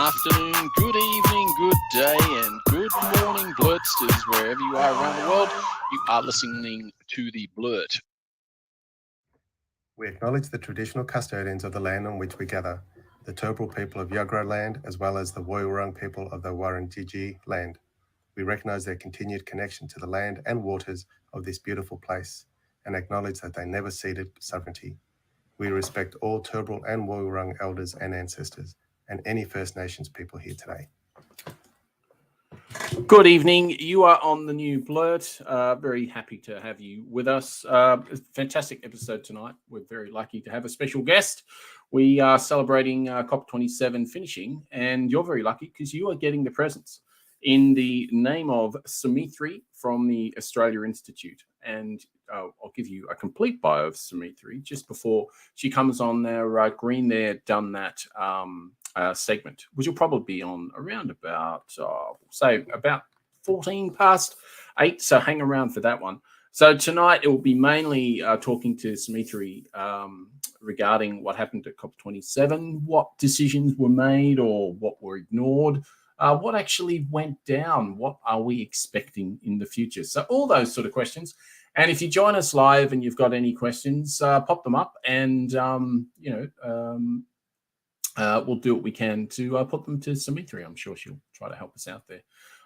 afternoon, good evening, good day, and good morning, Blurtsters, wherever you are around the world. You are listening to the Blurt. We acknowledge the traditional custodians of the land on which we gather, the Turrbal people of Yuggera land, as well as the Woiwurrung people of the Wurundjeri land. We recognise their continued connection to the land and waters of this beautiful place, and acknowledge that they never ceded sovereignty. We respect all Turrbal and Woiwurrung elders and ancestors, and any First Nations people here today. Good evening. You are on the new Blurt. Very happy to have you with us. Fantastic episode tonight. We're very lucky to have a special guest. We are celebrating COP27 finishing, and you're very lucky because you are getting the presents in the name of Sumithri from the Australia Institute. And I'll give you a complete bio of Sumithri just before she comes on there. Green there, done that segment, which will probably be on around about, say, about 14 past 8. So hang around for that one. So tonight it will be mainly talking to Sumithri regarding what happened at COP27, what decisions were made or what were ignored, what actually went down, what are we expecting in the future. So all those sort of questions. And if you join us live and you've got any questions, pop them up and, we'll do what we can to put them to Sumithri. I'm sure she'll try to help us out there.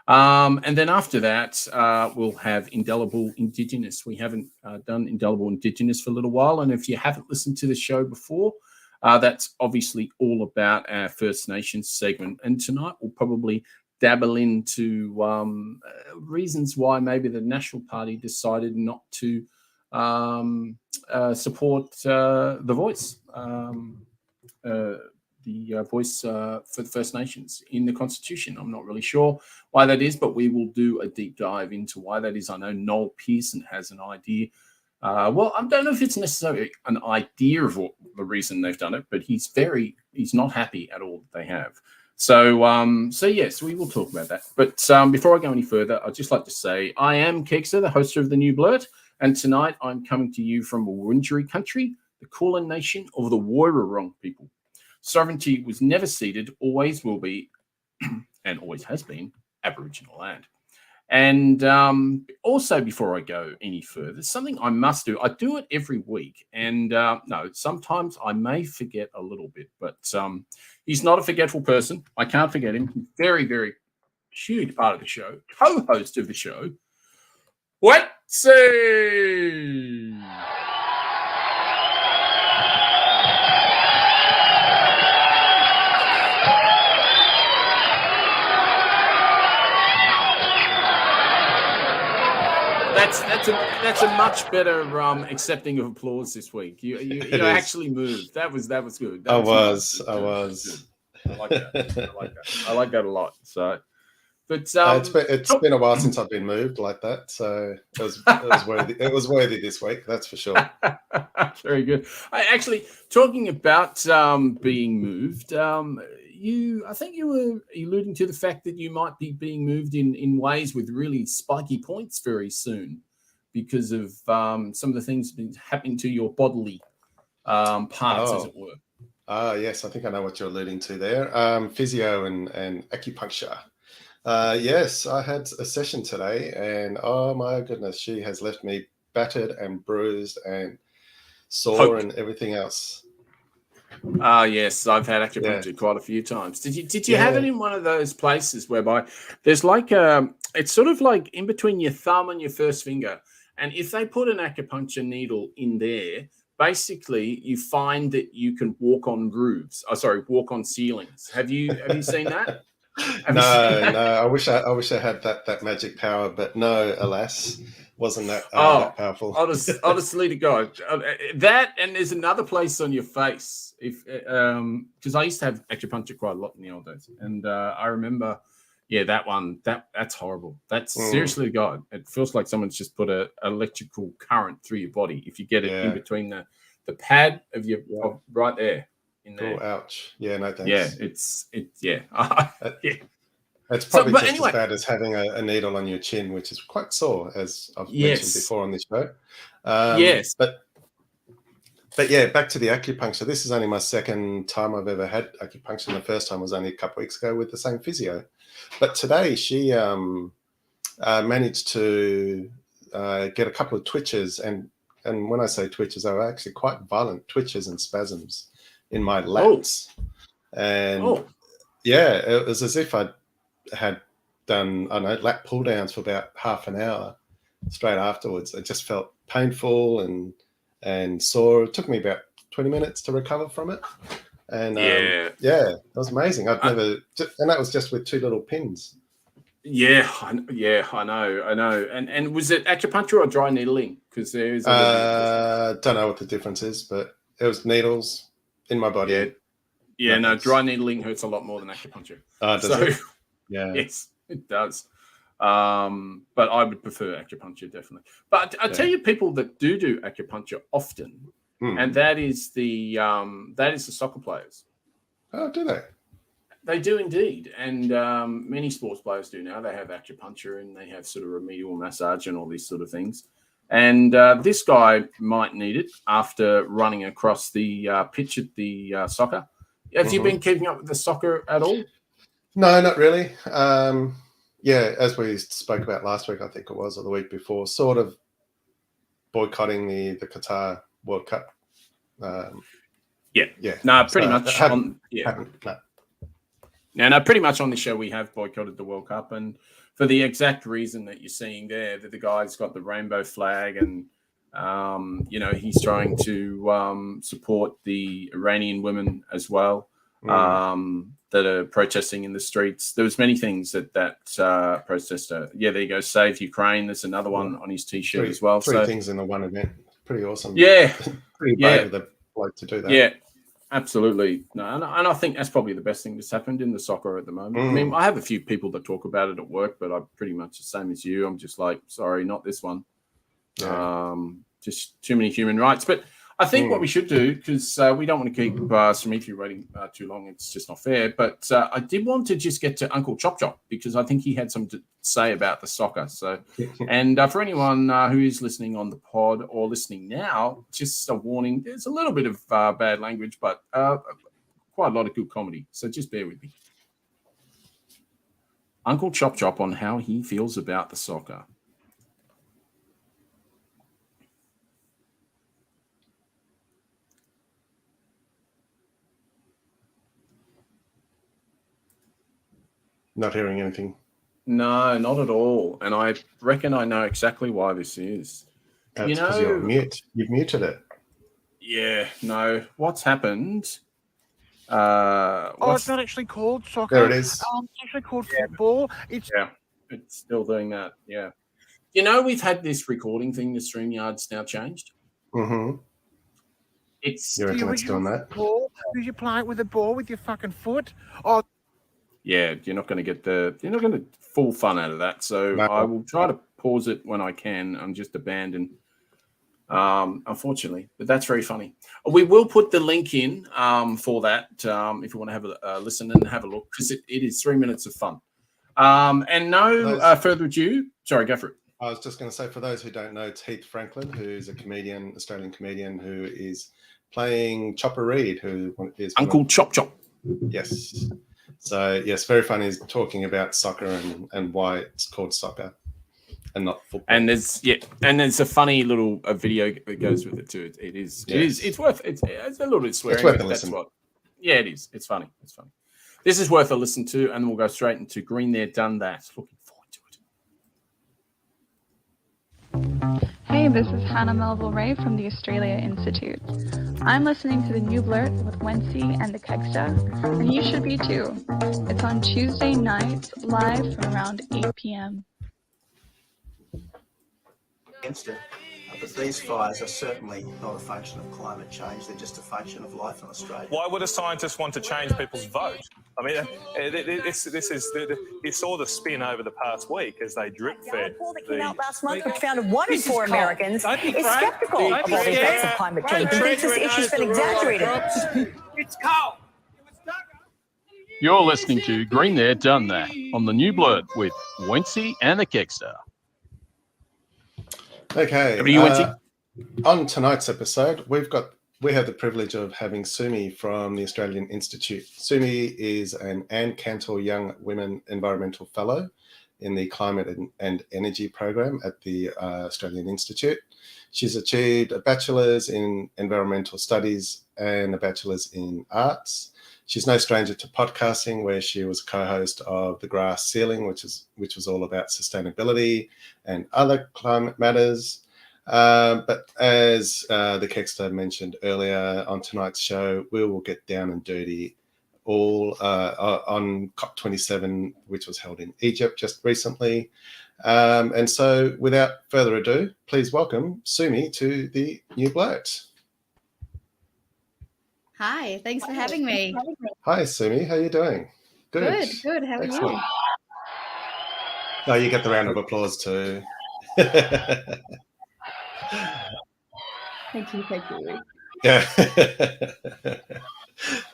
And then after that, we'll have Indelible Indigenous. We haven't done Indelible Indigenous for a little while. And if you haven't listened to the show before, that's obviously all about our First Nations segment. And tonight we'll probably dabble into reasons why maybe the National Party decided not to support the Voice. The voice for the First Nations in the Constitution. I'm not really sure why that is, but we will do a deep dive into why that is. I know Noel Pearson has an idea. Well, I don't know if it's necessarily an idea of what the reason they've done it, but he's not happy at all that they have. So yes, we will talk about that. But before I go any further, I'd just like to say I am Kegsta, the host of the new Blurt, and tonight I'm coming to you from Wurundjeri country, the Kulin Nation of the Woiwurrung people. Sovereignty was never ceded, always will be, and always has been, Aboriginal land. And also, before I go any further, something I must do. I do it every week. And sometimes I may forget a little bit, but he's not a forgetful person. I can't forget him. He's very, very huge part of the show, co-host of the show, Wencee. That's a much better accepting of applause this week. You actually moved. That was good. I was. I like that. I like that a lot. So, but it's been a while since I've been moved like that. So it was worthy. It was worthy this week. That's for sure. Very good. Actually, talking about being moved, I think you were alluding to the fact that you might be being moved in ways with really spiky points very soon because of some of the things been happening to your bodily parts, as it were. Yes, I think I know what you're alluding to there. Physio and acupuncture. Yes, I had a session today, and oh my goodness, she has left me battered and bruised and sore and everything else. Yes, I've had acupuncture quite a few times. Did you have it in one of those places whereby there's like it's sort of like in between your thumb and your first finger, and if they put an acupuncture needle in there, basically you find that you can walk on walk on ceilings. Have you seen that? No. I wish I had that magic power, but no, alas, wasn't that powerful. honestly to God, that, and there's another place on your face. If because I used to have acupuncture quite a lot in the old days, and I remember, that one that's horrible. That's seriously to God. It feels like someone's just put a electrical current through your body if you get it in between the pad of your right there. In there. Oh, ouch. Yeah, no thanks. Yeah, It's probably as bad as having a needle on your chin, which is quite sore, as I've mentioned before on this show. Yes. But But yeah, back to the acupuncture. This is only my second time I've ever had acupuncture. And the first time was only a couple of weeks ago with the same physio. But today she managed to get a couple of twitches. And when I say twitches, they were actually quite violent twitches and spasms in my lats. And yeah, it was as if I had done, I don't know, lat pull downs for about half an hour straight afterwards. It just felt painful and sore. It took me about 20 minutes to recover from it. And it was amazing. I've never, and that was just with 2 little pins. Yeah, I know. And was it acupuncture or dry needling? Because there's don't know what the difference is, but it was needles in my body. Yeah, no, dry needling hurts a lot more than acupuncture. Does it? Yeah. Yes, it does. But I would prefer acupuncture, definitely. But I tell you, people that do acupuncture often, and that is the soccer players. Oh, do they? They do indeed, and many sports players do now. They have acupuncture and they have sort of remedial massage and all these sort of things. And this guy might need it after running across the pitch at the soccer. Have you been keeping up with the soccer at all? No, not really. As we spoke about last week, I think it was, or the week before, sort of boycotting the Qatar World Cup. No, pretty much. Pretty much on the show we have boycotted the World Cup, and for the exact reason that you're seeing there, that the guy's got the rainbow flag, and he's trying to support the Iranian women as well. That are protesting in the streets. There was many things that protester. Yeah, there you go. Save Ukraine. There's another one on his T-shirt as well. Three things in the one event. Pretty awesome. Yeah. Pretty brave of the bloke to do that. Yeah, absolutely. No, and I think that's probably the best thing that's happened in the soccer at the moment. I mean, I have a few people that talk about it at work, but I'm pretty much the same as you. I'm just like, sorry, not this one. Yeah. Just too many human rights. But I think what we should do, because we don't want to keep Sumithri waiting too long, it's just not fair, but I did want to just get to Uncle Chop Chop, because I think he had something to say about the soccer. So, and for anyone who is listening on the pod or listening now, just a warning, there's a little bit of bad language, but quite a lot of good comedy. So just bear with me. Uncle Chop Chop on how he feels about the soccer. Not hearing anything. No, not at all. And I reckon I know exactly why this is. That's because you're on mute. You've muted it. Yeah, no. What's happened? It's not actually called soccer. There it is. It's actually called football. It's still doing that. Yeah. We've had this recording thing. The StreamYard's now changed. Mm-hmm. You reckon it's doing that? Ball? Because you play it with a ball with your fucking foot. Yeah, you're not going to get full fun out of that. So no. I will try to pause it when I can. I'm just abandoned, unfortunately. But that's very funny. We will put the link in for that if you want to have a listen and have a look, because it is 3 minutes of fun. And further ado, sorry, go for it. I was just going to say, for those who don't know, it's Heath Franklin, who's a comedian, Australian comedian, who is playing Chopper Reed, who is Uncle Chop Chop. Yes. So, yes, very funny. He's talking about soccer and why it's called soccer and not football. And there's a funny little video that goes with it too. It's worth it's a little bit swearing. It's worth a listen. It is. It's funny. This is worth a listen to, and we'll go straight into Green There, Done That. Looking forward to it. Hey, this is Hannah Melville Ray from the Australia Institute. I'm listening to the new Blurt with Wencee and the Kegsta, and you should be too. It's on Tuesday night, live from around 8 p.m. Against it. But these fires are certainly not a function of climate change, they're just a function of life in Australia. Why would a scientist want to change people's vote? I mean, you saw the spin over the past week as they drip-fed. A report that came out last month which found 1 in 4 Americans is sceptical of all the effects of climate change and thinks this issue's been exaggerated. It's cold. You're listening to Green There, Done That on the new Blurt with Wencee and the Kegsta. Okay. Over to you, Wencee. On tonight's episode, we've got we have the privilege of having Sumi from the Australian Institute. Sumi is an Anne Kantor Young Women Environmental Fellow in the Climate and Energy Program at the Australian Institute. She's achieved a bachelor's in environmental studies and a bachelor's in arts. She's no stranger to podcasting, where she was co-host of The Grass Ceiling, which was all about sustainability and other climate matters. But as the Kegsta mentioned earlier on tonight's show, we will get down and dirty all on COP27, which was held in Egypt just recently. And so without further ado, please welcome Sumi to the New Blurt. Hi, thanks for having me. Hi, Sumi. How are you doing? Good. How are Excellent. you? Oh, you get the round of applause too. Thank you. Yeah.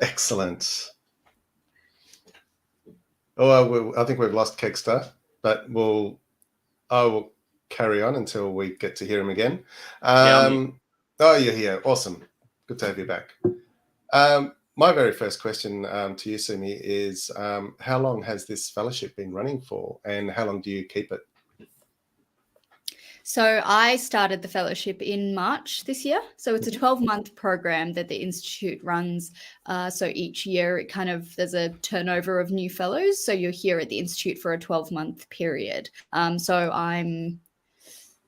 Excellent. Oh, I think we've lost Kegsta, but I will carry on until we get to hear him again. Oh, you're here. Awesome. Good to have you back. My very first question to you, Sumi, is how long has this fellowship been running for, and how long do you keep it? So I started the fellowship in March this year. So it's a 12-month program that the Institute runs. So each year there's a turnover of new fellows. So you're here at the Institute for a 12-month period. So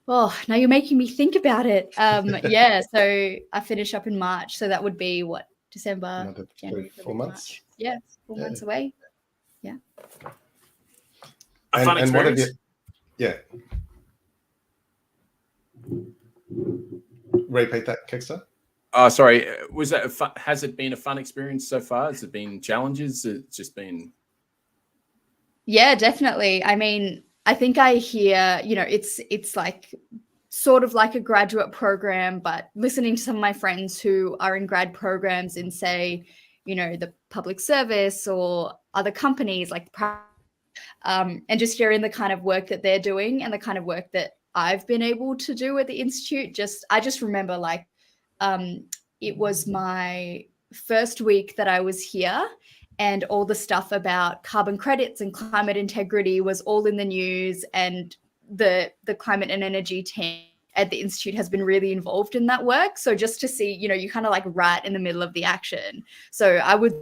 now you're making me think about it. So I finish up in March. So that would be December, Another January, 4 months? March. Yeah, 4 months away. Yeah. A fun experience. Yeah. Repeat that, Kegsta. Sorry. Was that has it been a fun experience so far? Has it been challenges? It's just been. Yeah, definitely. I mean, I think I hear, it's like sort of like a graduate program, but listening to some of my friends who are in grad programs in, say, the public service or other companies and just hearing the kind of work that they're doing and the kind of work that I've been able to do at the Institute. I just remember it was my first week that I was here, and all the stuff about carbon credits and climate integrity was all in the news, and the climate and energy team at the Institute has been really involved in that work. So just to see, you kind of right in the middle of the action. So I would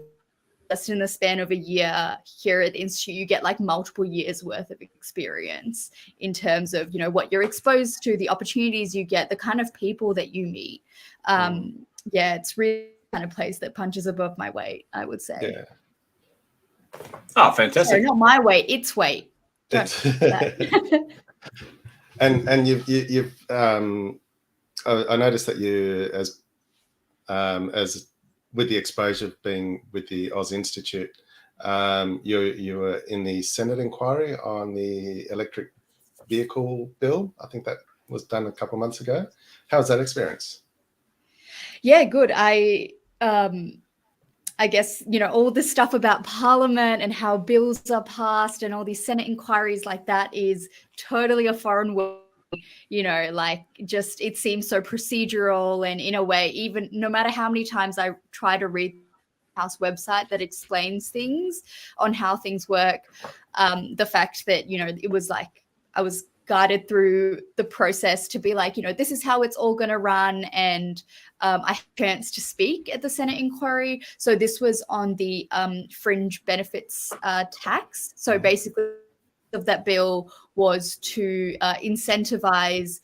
just in the span of a year here at the Institute, you get multiple years worth of experience in terms of, what you're exposed to, the opportunities you get, the kind of people that you meet. It's really the kind of place that punches above my weight, I would say. Yeah. Oh, fantastic. Sorry, not my weight, its weight. And you've I noticed that you as with the exposure of being with the Oz Institute, you were in the Senate inquiry on the electric vehicle bill. I think that was done a couple of months ago. How was that experience? Yeah, good. I guess, all this stuff about Parliament and how bills are passed and all these Senate inquiries like that is totally a foreign world. It seems so procedural, and in a way, even no matter how many times I try to read the House website that explains things on how things work, the fact that, it was I was guided through the process to be this is how it's all going to run. And I had a chance to speak at the Senate inquiry. So this was on the fringe benefits tax. So basically, of that bill was to incentivize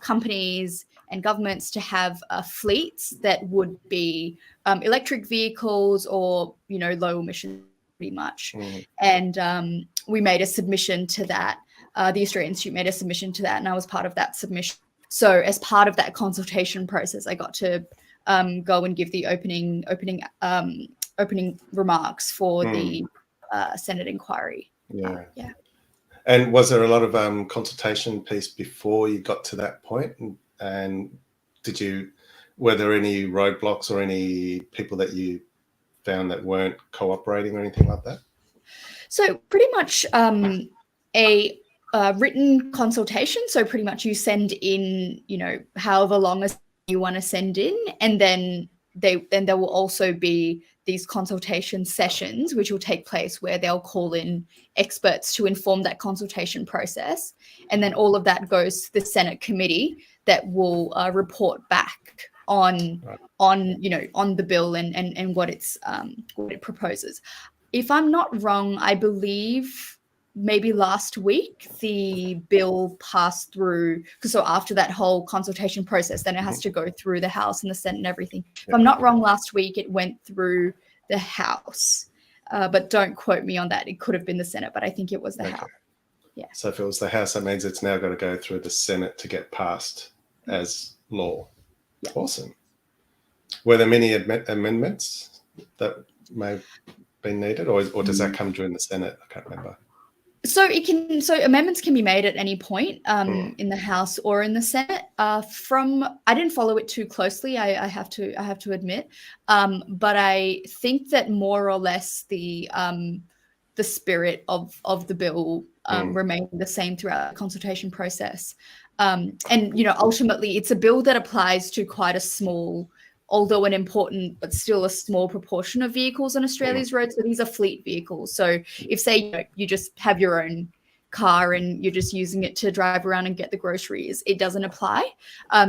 companies and governments to have fleets that would be electric vehicles or, low emission pretty much. And we made a submission to that. The Australian Institute made a submission to that, and I was part of that submission. So as part of that consultation process, I got to go and give the opening remarks for the Senate inquiry. Yeah. Yeah. And was there a lot of consultation piece before you got to that point? And were there any roadblocks or any people that you found that weren't cooperating or anything like that? So pretty much a written consultation. So pretty much you send in, however long a you want to send in, and then there will also be these consultation sessions which will take place where they'll call in experts to inform that consultation process, and then all of that goes to the Senate committee that will report back on the bill and what it proposes. If I'm not wrong, I believe maybe last week the bill passed through, because so after that whole consultation process, then it has to go through the House and the Senate and everything. If I'm not wrong, last week it went through the House, but don't quote me on that. It could have been the Senate, but I think it was the House. Yeah. So if it was the House, that means it's now got to go through the Senate to get passed as law. Yeah. Awesome. Were there many amendments that may have been needed, or does that come during the Senate? I can't remember. So amendments can be made at any point in the House or in the Senate. I didn't follow it too closely, I have to admit, but I think that more or less the spirit of the bill remained the same throughout the consultation process. And ultimately, it's a bill that applies to quite a small, although an important, but still a small proportion of vehicles on Australia's roads. So these are fleet vehicles. So if, say, you just have your own car and you're just using it to drive around and get the groceries, it doesn't apply.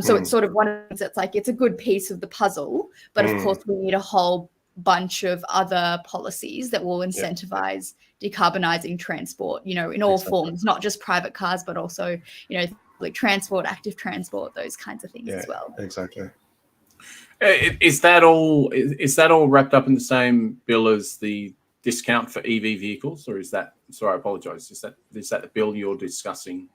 So it's sort of one of the things that's like, it's a good piece of the puzzle, but of course we need a whole bunch of other policies that will incentivize decarbonizing transport, in all forms, not just private cars, but also, like transport, active transport, those kinds of things as well. Exactly. Is that all wrapped up in the same bill as the discount for EV vehicles, or is that? Sorry, I apologise. Is that the bill you're discussing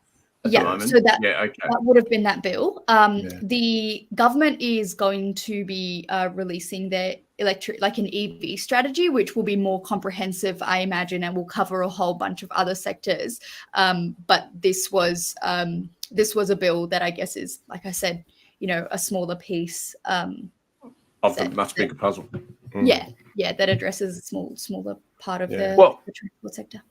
at the moment? So that would have been that bill. The government is going to be releasing their an EV strategy, which will be more comprehensive, I imagine, and will cover a whole bunch of other sectors. But this was a bill that I guess is, like I said, a smaller piece of the much bigger puzzle. That addresses a smaller part of the transport sector.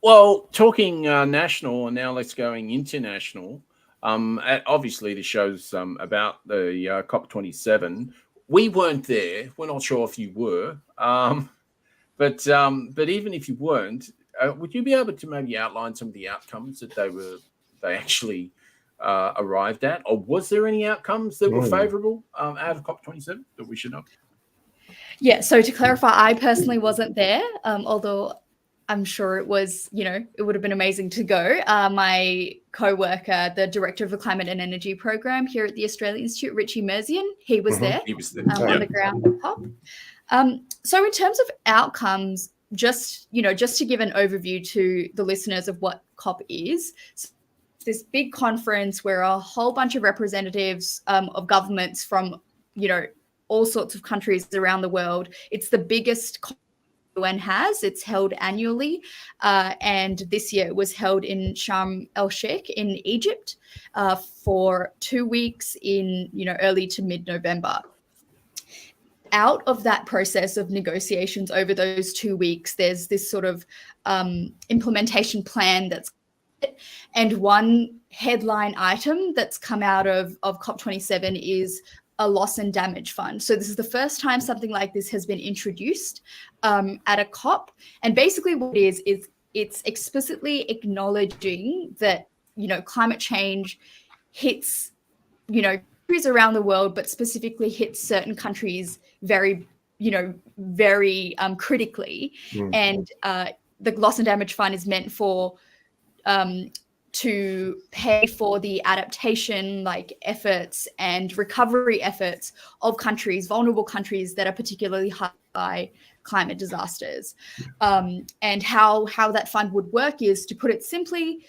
Well, talking national, and now let's going international. Obviously, the show's about the COP27. We weren't there. We're not sure if you were, but even if you weren't, would you be able to maybe outline some of the outcomes that they actually arrived at, or was there any outcomes that were favourable out of COP27 that we should know? Yeah, so to clarify, I personally wasn't there, although I'm sure it was, it would have been amazing to go. My co-worker, the director of the Climate and Energy Program here at the Australia Institute, Richie Merzian, he was there. He was there on the ground at COP. So in terms of outcomes, just to give an overview to the listeners of what COP is, this big conference where a whole bunch of representatives of governments from, all sorts of countries around the world. It's the biggest UN has. It's held annually. And this year it was held in Sharm el-Sheikh in Egypt for 2 weeks in, early to mid-November. Out of that process of negotiations over those 2 weeks, there's this sort of implementation plan and one headline item that's come out of COP27 is a loss and damage fund. So this is the first time something like this has been introduced at a COP. And basically what it is it's explicitly acknowledging that, climate change hits, countries around the world, but specifically hits certain countries very critically. And the loss and damage fund is meant for to pay for the adaptation efforts and recovery efforts of vulnerable countries that are particularly hit by climate disasters. And how that fund would work is, to put it simply,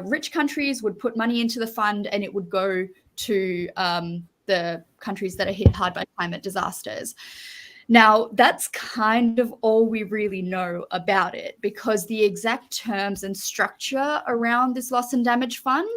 rich countries would put money into the fund and it would go to the countries that are hit hard by climate disasters. Now, that's kind of all we really know about it, because the exact terms and structure around this loss and damage fund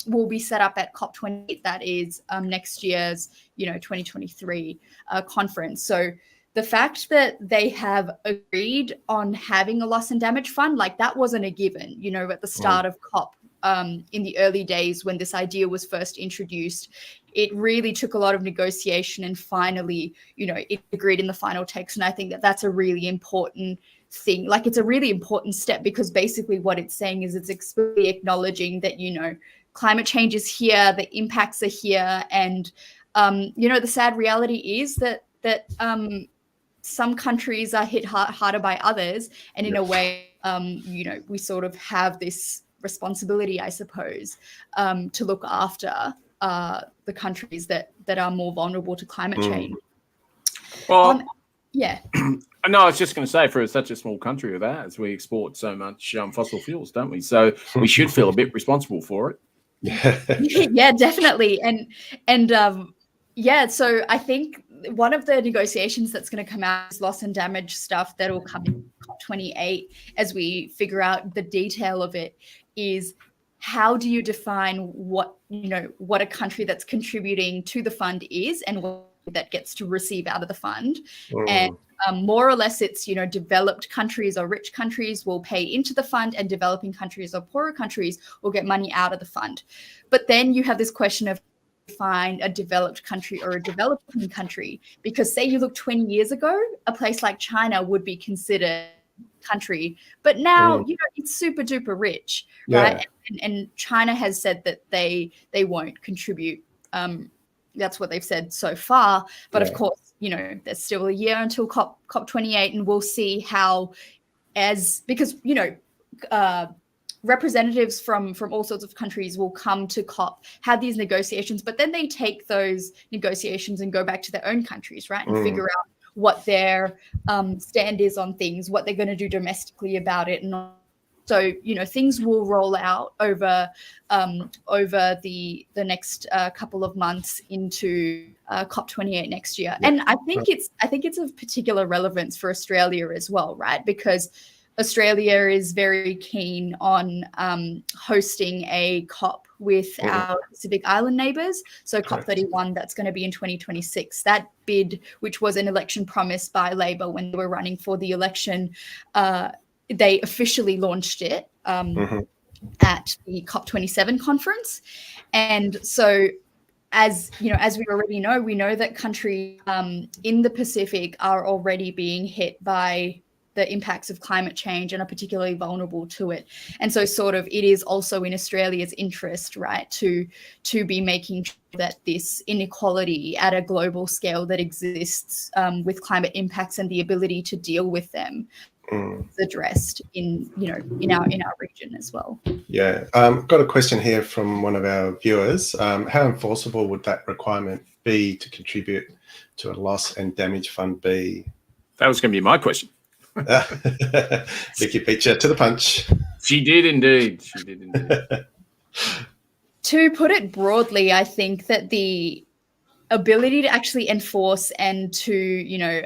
will be set up at COP28. That is next year's, 2023 conference. So the fact that they have agreed on having a loss and damage fund, that wasn't a given, at the start of COP in the early days when this idea was first introduced, it really took a lot of negotiation, and finally, it agreed in the final text. And I think that that's a really important thing. Like, it's a really important step, because basically what it's saying is it's explicitly acknowledging that, climate change is here, the impacts are here. And, the sad reality is that some countries are hit harder by others. And in a way, we sort of have this responsibility, I suppose, to look after the countries that are more vulnerable to climate change. Well, yeah. No, I was just going to say, for such a small country of ours, we export so much fossil fuels, don't we? So we should feel a bit responsible for it. Yeah, definitely. So I think one of the negotiations that's going to come out is loss and damage stuff that will come in COP28 as we figure out the detail of it, is how do you define what a country that's contributing to the fund is, and what that gets to receive out of the fund. And more or less it's, developed countries or rich countries will pay into the fund, and developing countries or poorer countries will get money out of the fund. But then you have this question of find a developed country or a developing country, because say you look 20 years ago, a place like China would be considered country, but now it's super duper rich, right? And China has said that they won't contribute. That's what they've said so far, but of course, there's still a year until COP28, and we'll see how, because representatives from all sorts of countries will come to COP, have these negotiations, but then they take those negotiations and go back to their own countries, right? And figure out what their stand is on things, what they're going to do domestically about it. And so, things will roll out over the next couple of months into COP28 next year. And I think it's of particular relevance for Australia as well, right? Because Australia is very keen on hosting a COP with our Pacific Island neighbours. So COP31, that's going to be in 2026. That bid, which was an election promise by Labor when they were running for the election, they officially launched it at the COP27 conference. And so, as we already know, we know that countries in the Pacific are already being hit by the impacts of climate change and are particularly vulnerable to it. And so sort of it is also in Australia's interest, right, to be making sure that this inequality at a global scale that exists with climate impacts and the ability to deal with them is addressed in our region as well. Yeah. Got a question here from one of our viewers. How enforceable would that requirement be to contribute to a loss and damage fund be? That was going to be my question. Vicky beat you to the punch. She did indeed. To put it broadly, I think that the ability to actually enforce and to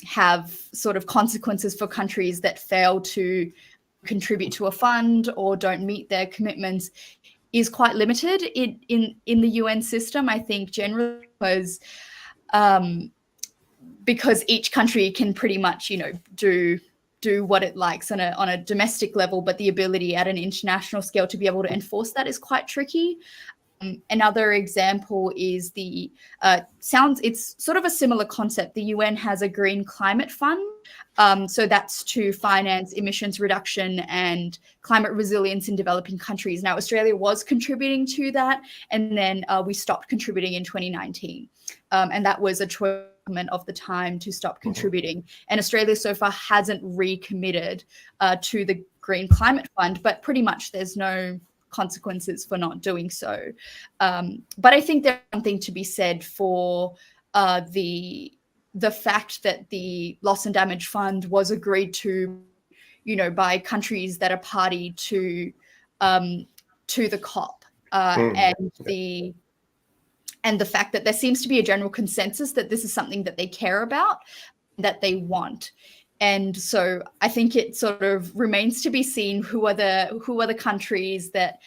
have sort of consequences for countries that fail to contribute to a fund or don't meet their commitments is quite limited in the UN system. I think generally because each country can pretty much, do what it likes on a domestic level, but the ability at an international scale to be able to enforce that is quite tricky. Another example is it's sort of a similar concept. The UN has a green climate fund. So that's to finance emissions reduction and climate resilience in developing countries. Now, Australia was contributing to that, and then we stopped contributing in 2019. And that was a choice of the time to stop contributing. And Australia so far hasn't recommitted to the Green Climate Fund, but pretty much there's no consequences for not doing so. But I think there's something to be said for the fact that the Loss and Damage Fund was agreed to, by countries that are party to the COP, and the fact that there seems to be a general consensus that this is something that they care about, that they want. And so I think it sort of remains to be seen who are the countries that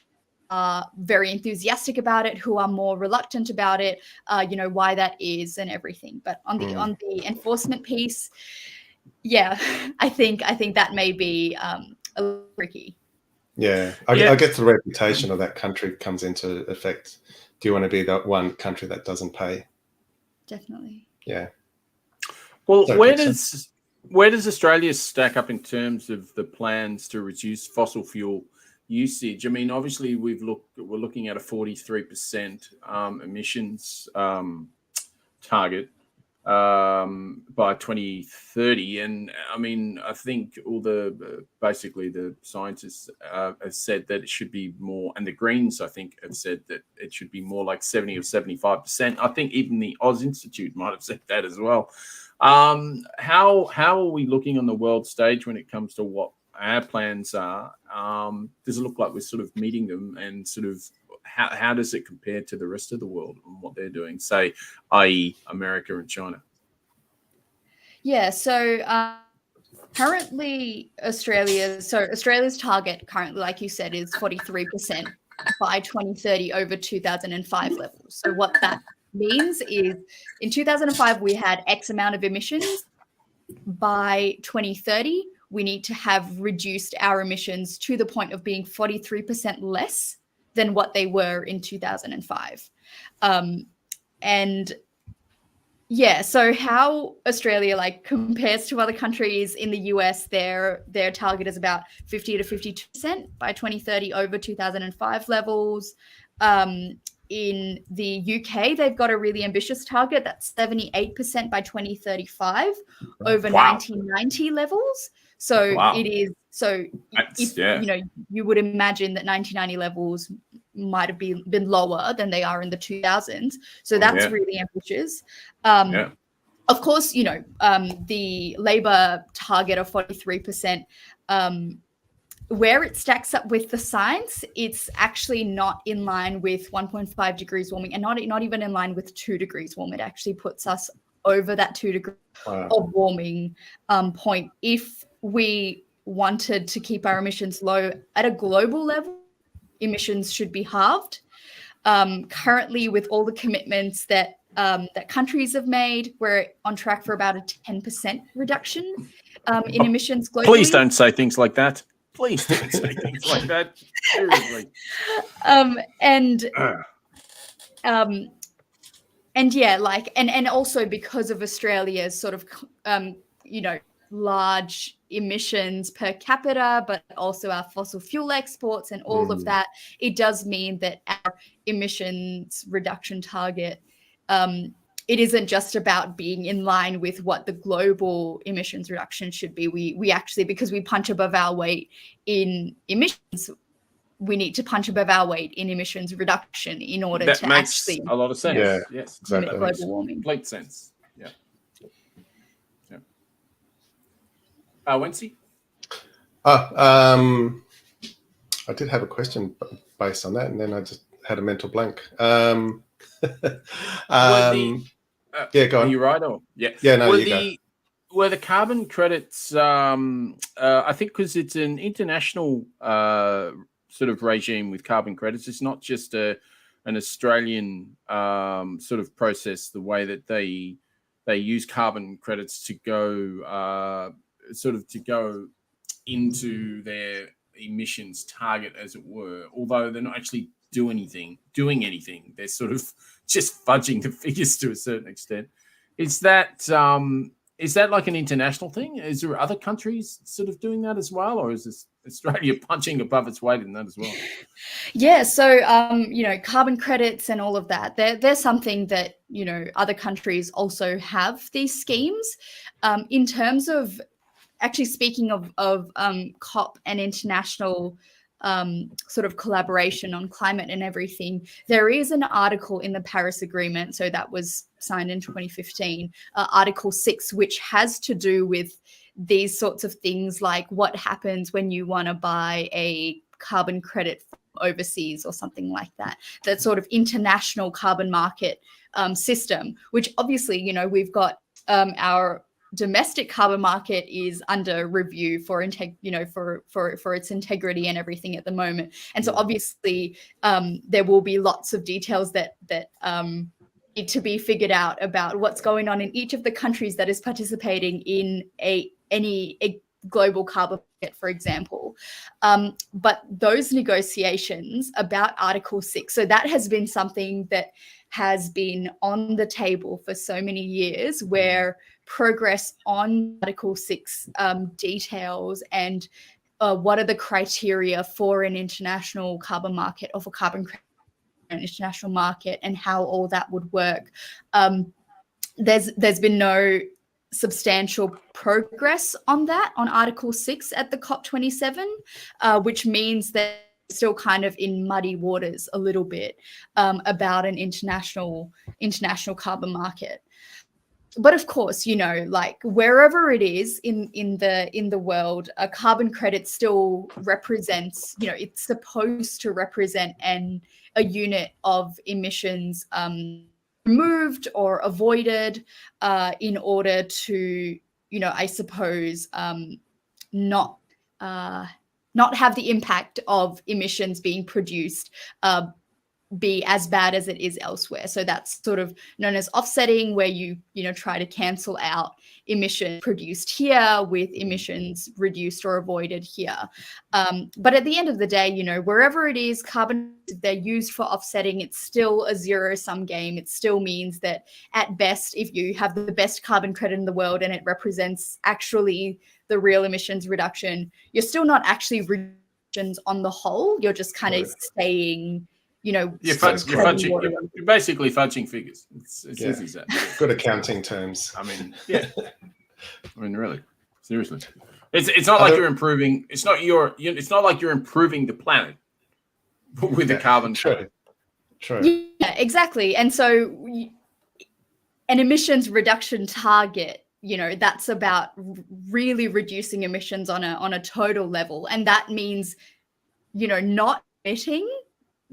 are very enthusiastic about it, who are more reluctant about it, why that is and everything. But on the enforcement piece, yeah, I think that may be a little tricky. Yeah, I guess the reputation of that country comes into effect. Do you want to be that one country that doesn't pay? Definitely. Yeah. Well, So, where does Australia stack up in terms of the plans to reduce fossil fuel usage? I mean, obviously we're looking at a 43% emissions target by 2030, and I mean, I think all basically the scientists have said that it should be more, and the Greens I think have said that it should be more like 70 or 75%. I think even the Oz Institute might have said that as well. How are we looking on the world stage when it comes to what our plans are? Does it look like we're sort of meeting them, and sort of how does it compare to the rest of the world and what they're doing, say, i.e. America and China? Yeah, so currently Australia's target currently, like you said, is 43% by 2030 over 2005 levels. So what that means is in 2005 we had X amount of emissions. By 2030 we need to have reduced our emissions to the point of being 43% less than what they were in 2005. And yeah, so how Australia compares to other countries in the US, their target is about 50 to 52% by 2030 over 2005 levels. In the UK, they've got a really ambitious target that's 78% by 2035 over 1990 levels. So it is. So if you would imagine that 1990 levels might have been lower than they are in the 2000s. So that's really ambitious. Of course, the Labor target of 43%, where it stacks up with the science, it's actually not in line with 1.5 degrees warming, and not even in line with 2 degrees warming. It actually puts us over that 2 degree of warming point. If we wanted to keep our emissions low at a global level, emissions should be halved. Currently, with all the commitments that countries have made, we're on track for about a 10% reduction in emissions globally. Please don't say things like that. Please don't say things like that. Seriously. And also because of Australia's sort of large emissions per capita, but also our fossil fuel exports and all of that, it does mean that our emissions reduction target, it isn't just about being in line with what the global emissions reduction should be. We actually, because we punch above our weight in emissions, we need to punch above our weight in emissions reduction in order to actually a lot of sense. Yeah, yes, limit global warming. Complete sense. Yeah. Wencee? I did have a question based on that, and then I just had a mental blank. Yeah, go on. Are you right? Or yeah, no, you go. Were the carbon credits? I think because it's an international sort of regime with carbon credits. It's not just an Australian sort of process. The way that they use carbon credits to go into their emissions target, as it were. Although they're not actually doing anything. They're sort of just fudging the figures to a certain extent. Is that like an international thing? Is there other countries sort of doing that as well, or is this Australia punching above its weight in that as well? Yeah, so carbon credits and all of that, they're something that other countries also have these schemes. In terms of actually speaking of COP and international sort of collaboration on climate and everything, there is an article in the Paris Agreement, so that was signed in 2015, Article 6, which has to do with these sorts of things, like what happens when you want to buy a carbon credit from overseas or something like that. That sort of international carbon market system, which obviously, we've got our domestic carbon market is under review for its integrity and everything at the moment, and so obviously there will be lots of details that need to be figured out about what's going on in each of the countries that is participating in any global carbon market, for example. But those negotiations about Article 6, so that has been something that has been on the table for so many years, where progress on Article 6 details and what are the criteria for an international carbon market or for carbon credit in an international market and how all that would work. There's been no substantial progress on that, on Article 6 at the COP27, which means that it's still kind of in muddy waters a little bit about an international carbon market. But of course, you know, like wherever it is in the world, a carbon credit still represents, you know, it's supposed to represent a unit of emissions removed or avoided in order to, you know, I suppose not have the impact of emissions being produced be as bad as it is elsewhere. So that's sort of known as offsetting, where you know, try to cancel out emissions produced here with emissions reduced or avoided here. But at the end of the day, you know, wherever it is, carbon, they're used for offsetting, it's still a zero-sum game. It still means that at best, if you have the best carbon credit in the world and it represents actually the real emissions reduction, you're still not actually reductions on the whole. You're just kind of staying, you know, you're basically fudging figures. It's easy as that. Good accounting terms. I mean, yeah. I mean, really, seriously, it's not like you're improving. It's not like you're improving the planet with the carbon. True. Yeah, exactly. And so, an emissions reduction target, you know, that's about really reducing emissions on a total level, and that means, you know, not emitting.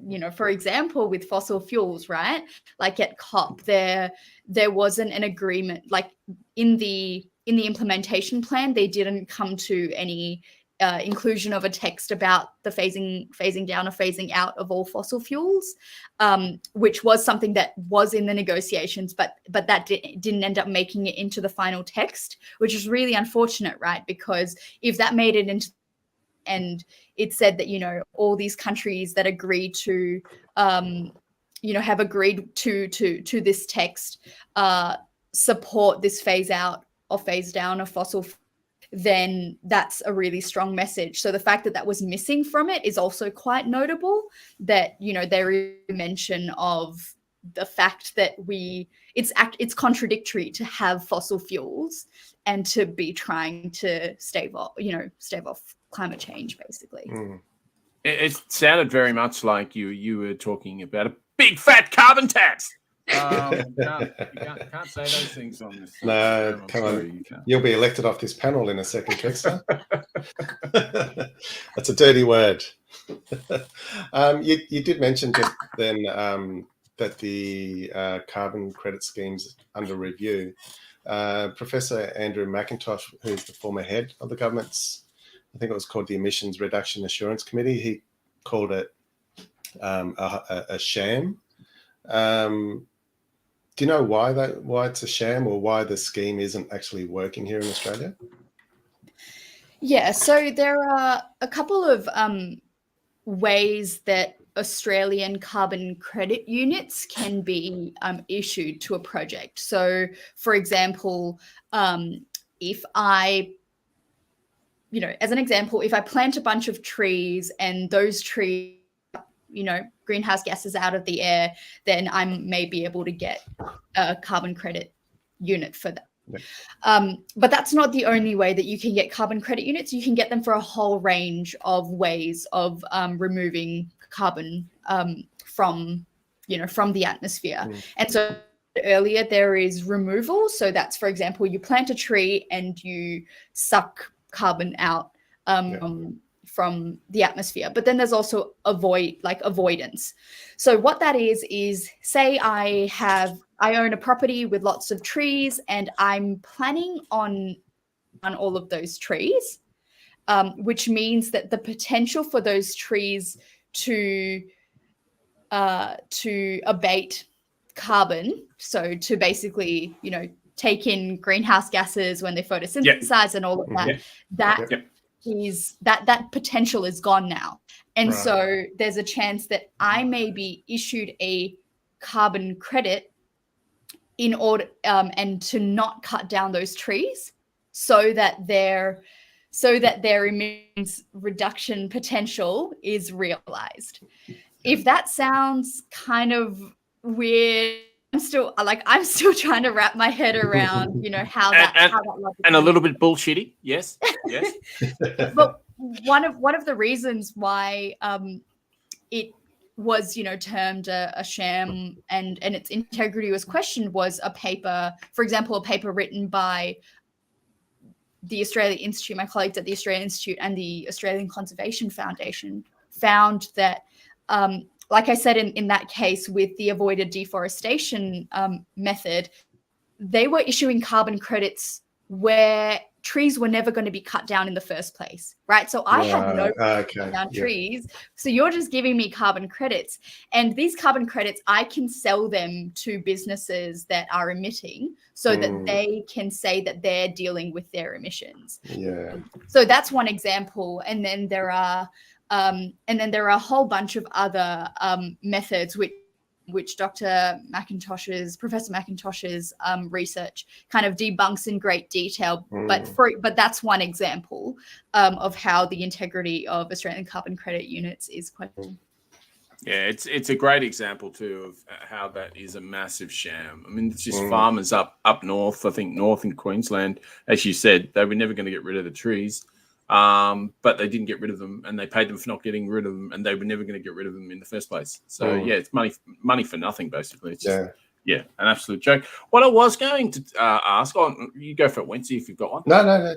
You know, for example, with fossil fuels, right? Like at COP, there wasn't an agreement. Like in the implementation plan, they didn't come to any inclusion of a text about the phasing down or phasing out of all fossil fuels, which was something that was in the negotiations, but that didn't end up making it into the final text, which is really unfortunate, right? Because if that made it into, and it said that, you know, all these countries that agreed to, you know, have agreed to this text support this phase out or phase down of fossil, then that's a really strong message. So the fact that that was missing from it is also quite notable, that, you know, there is a mention of the fact that it's contradictory to have fossil fuels and to be trying to stave off climate change, basically. It sounded very much like you were talking about a big fat carbon tax. You can't say those things on this. No, come on. You'll be elected off this panel in a second, Kegsta. That's a dirty word. You did mention just then that the carbon credit scheme's under review. Professor Andrew McIntosh, who's the former head of the government's, I think it was called the Emissions Reduction Assurance Committee, he called it a sham. Do you know why it's a sham, or why the scheme isn't actually working here in Australia? Yeah, so there are a couple of ways that Australian carbon credit units can be issued to a project. So, for example, if I plant a bunch of trees and those trees, you know, greenhouse gases out of the air, then I may be able to get a carbon credit unit for that. Yeah. But that's not the only way that you can get carbon credit units. You can get them for a whole range of ways of removing carbon from the atmosphere. And so earlier there is removal. So that's, for example, you plant a tree and you suck carbon out from the atmosphere. But then there's also avoidance. So what that is say I own a property with lots of trees and I'm planning on all of those trees, which means that the potential for those trees to abate carbon, so to basically, you know, take in greenhouse gases when they photosynthesize and all of that. That potential is gone now. And so there's a chance that I may be issued a carbon credit in order and to not cut down those trees so that their emissions reduction potential is realized. If that sounds kind of weird, I'm still trying to wrap my head around, how that and a little bit bullshitty. Yes. But one of the reasons why it was, termed a sham and its integrity was questioned was a paper written by the Australia Institute, my colleagues at the Australia Institute and the Australian Conservation Foundation found that, like I said, in that case with the avoided deforestation method, they were issuing carbon credits where trees were never going to be cut down in the first place, right? So I had no cut down trees. So you're just giving me carbon credits. And these carbon credits, I can sell them to businesses that are emitting so that they can say that they're dealing with their emissions. Yeah. So that's one example. And then there are a whole bunch of other methods which Professor McIntosh's research kind of debunks in great detail. But that's one example of how the integrity of Australian carbon credit units is questioned. Yeah, it's a great example too of how that is a massive sham. I mean, it's just farmers up north, I think north in Queensland, as you said, they were never going to get rid of the trees. But they didn't get rid of them, and they paid them for not getting rid of them, and they were never going to get rid of them in the first place. So it's money for nothing, basically. It's just, an absolute joke. What I was going to ask, you go for it, Wencee, if you've got one. No,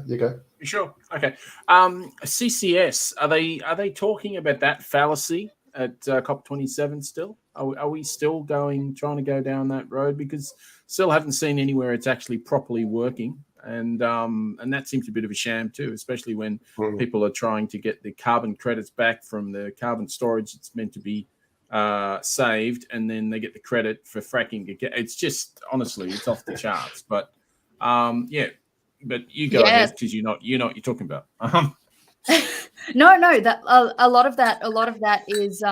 you go. You sure? Okay. CCS, are they talking about that fallacy at COP27 still? Are we still trying to go down that road? Because still haven't seen anywhere it's actually properly working. And that seems a bit of a sham too, especially when people are trying to get the carbon credits back from the carbon storage it's meant to be saved, and then they get the credit for fracking. It's just, honestly, it's off the charts. But but you go ahead, because you know what you're talking about. No, that a lot of that is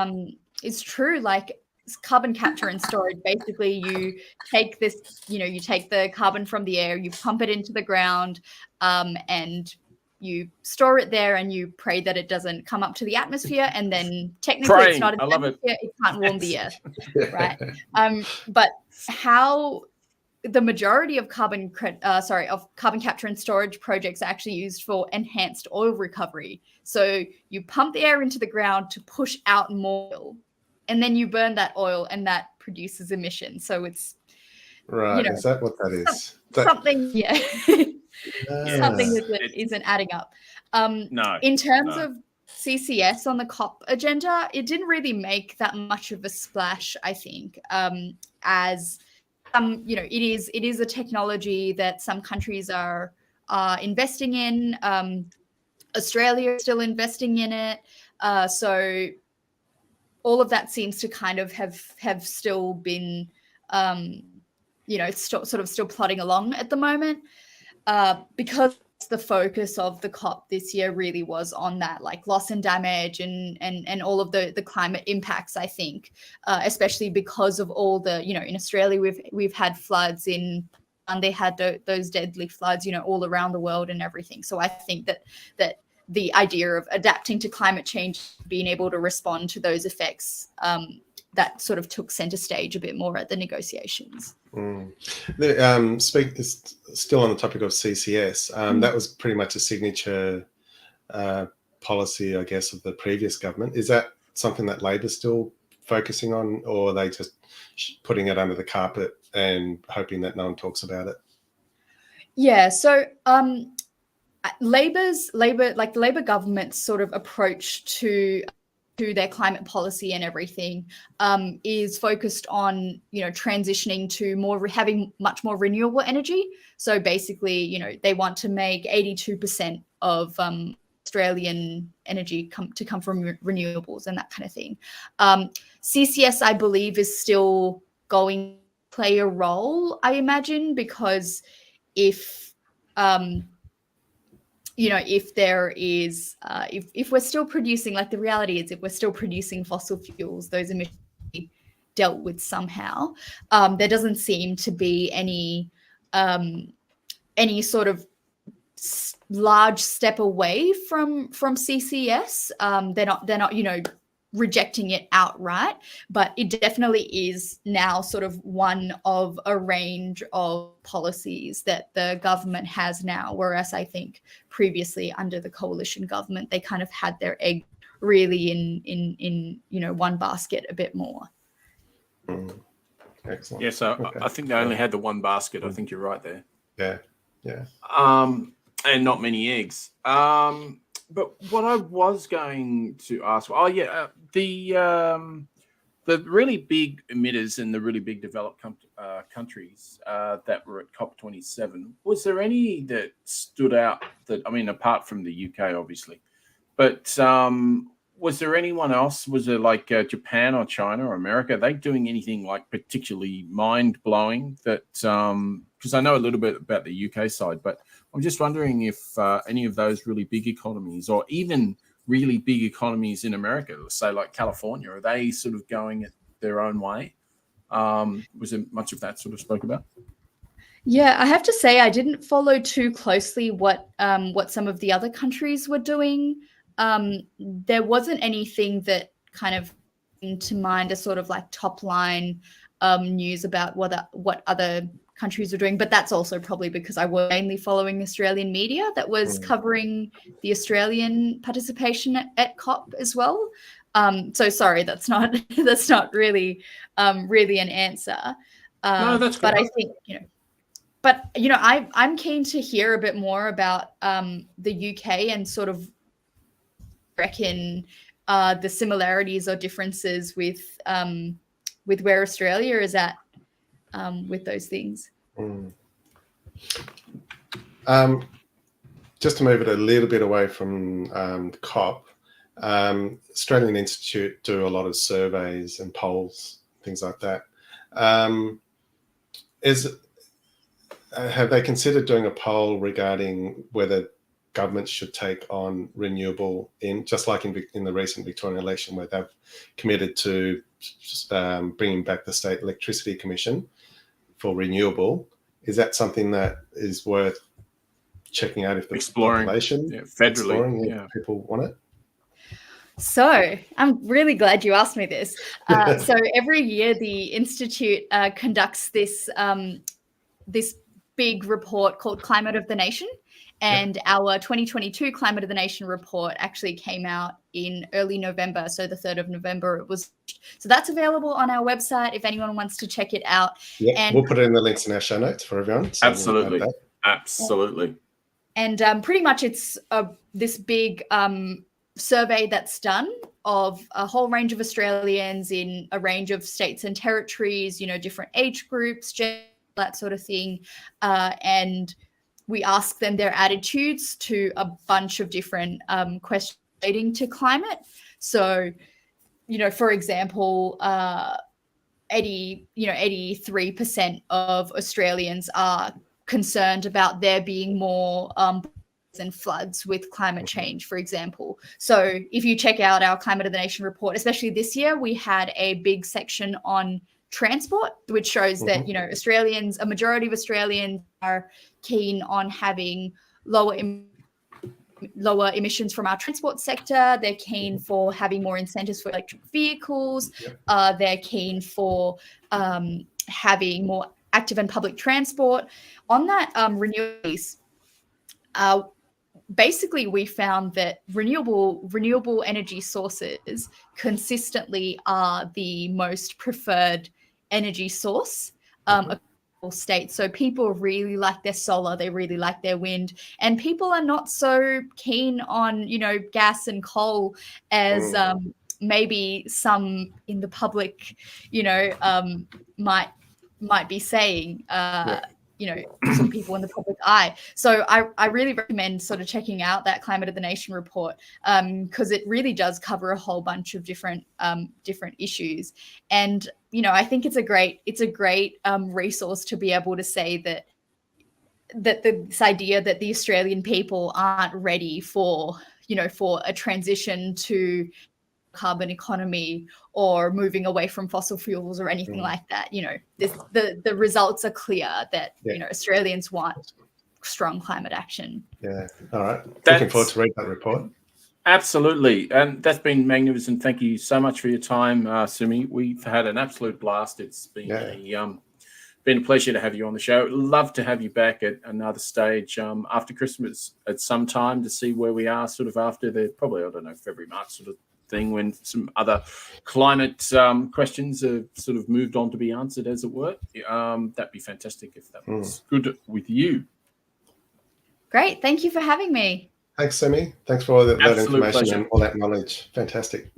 true. Like carbon capture and storage, basically you take you take the carbon from the air, you pump it into the ground, and you store it there, and you pray that it doesn't come up to the atmosphere, and then technically it's not in the atmosphere, it can't warm the earth, right? But how the majority of carbon capture and storage projects are actually used for enhanced oil recovery. So you pump the air into the ground to push out more oil, and then you burn that oil, and that produces emissions. So it's is that what that is? Something, something that isn't adding up. In terms of CCS on the COP agenda, it didn't really make that much of a splash, I think, as it is a technology that some countries are investing in. Australia is still investing in it. So all of that seems to kind of have still been, still plodding along at the moment, because the focus of the COP this year really was on that, like loss and damage and all of the climate impacts, I think, especially because of all the, in Australia, we've had floods and they had those deadly floods, all around the world and everything. So I think that the idea of adapting to climate change, being able to respond to those effects, that sort of took center stage a bit more at the negotiations. Still on the topic of CCS, that was pretty much a signature policy, I guess, of the previous government. Is that something that Labor's still focusing on, or are they just putting it under the carpet and hoping that no one talks about it? Yeah, so the Labor government's sort of approach to their climate policy and everything is focused on, transitioning to having much more renewable energy. So basically, they want to make 82% of Australian energy come from renewables and that kind of thing. CCS, I believe, is still going play a role, I imagine, because if if there is if we're still producing, like, the reality is, if we're still producing fossil fuels, those emissions be dealt with somehow. There doesn't seem to be any sort of large step away from CCS. They're not rejecting it outright, but it definitely is now sort of one of a range of policies that the government has now, whereas I think previously under the coalition government they kind of had their egg really in one basket a bit more. Excellent. Yeah, so okay. I think they only had the one basket. I think you're right there. Yeah. And not many eggs. But what I was going to ask, the really big emitters and the really big developed countries that were at COP27, was there any that stood out that, I mean, apart from the UK, obviously, but was there anyone else? Was there like Japan or China or America? Are they doing anything like particularly mind-blowing that, because I know a little bit about the UK side, but I'm just wondering if any of those really big economies, or even really big economies in America, let's say like California, are they sort of going it their own way? Was there much of that sort of spoke about? Yeah, I have to say I didn't follow too closely what some of the other countries were doing. There wasn't anything that kind of came to mind as sort of like top line news about what other countries were doing, but that's also probably because I was mainly following Australian media that was covering the Australian participation at COP as well. So sorry, that's not really really an answer. No, that's good. But I think I'm keen to hear a bit more about the UK and sort of reckon the similarities or differences with where Australia is at with those things. Just to move it a little bit away from the COP, Australian Institute do a lot of surveys and polls, things like that. Have they considered doing a poll regarding whether governments should take on renewable, just like in the recent Victorian election, where they've committed to bringing back the State Electricity Commission for renewable? Is that something that is worth checking out if the population federally, people want it? So I'm really glad you asked me this. So every year the Institute conducts this big report called Climate of the Nation. And our 2022 Climate of the Nation report actually came out in early November. So the 3rd of November it was. So that's available on our website if anyone wants to check it out. Yeah, and we'll put it in the links in our show notes for everyone. So absolutely. Absolutely. And pretty much it's this big survey that's done of a whole range of Australians in a range of states and territories, different age groups, gender, that sort of thing. And we ask them their attitudes to a bunch of different questions relating to climate. So, for example, 83% of Australians are concerned about there being more and floods with climate change, for example. So if you check out our Climate of the Nation report, especially this year, we had a big section on transport, which shows that a majority of Australians are keen on having lower emissions from our transport sector. They're keen for having more incentives for electric vehicles. They're keen for having more active and public transport. On that renewables, basically we found that renewable energy sources consistently are the most preferred energy source across states. So people really like their solar, they really like their wind, and people are not so keen on gas and coal as maybe some in the public might be saying. sort of people in the public eye. So I really recommend sort of checking out that Climate of the Nation report, because it really does cover a whole bunch of different issues. And I think it's a great resource to be able to say that this idea that the Australian people aren't ready for a transition to carbon economy or moving away from fossil fuels or anything like that. The results are clear that Australians want strong climate action. Yeah. All right. Looking forward to read that report. Absolutely. And that's been magnificent. Thank you so much for your time, Sumi. We've had an absolute blast. It's been been a pleasure to have you on the show. Love to have you back at another stage after Christmas at some time to see where we are sort of after the probably, I don't know, February, March sort of thing, when some other climate questions have sort of moved on to be answered, as it were. That'd be fantastic if that was good with you. Great. Thank you for having me. Thanks, Sumi. Thanks for all that information pleasure. and all that knowledge. Fantastic.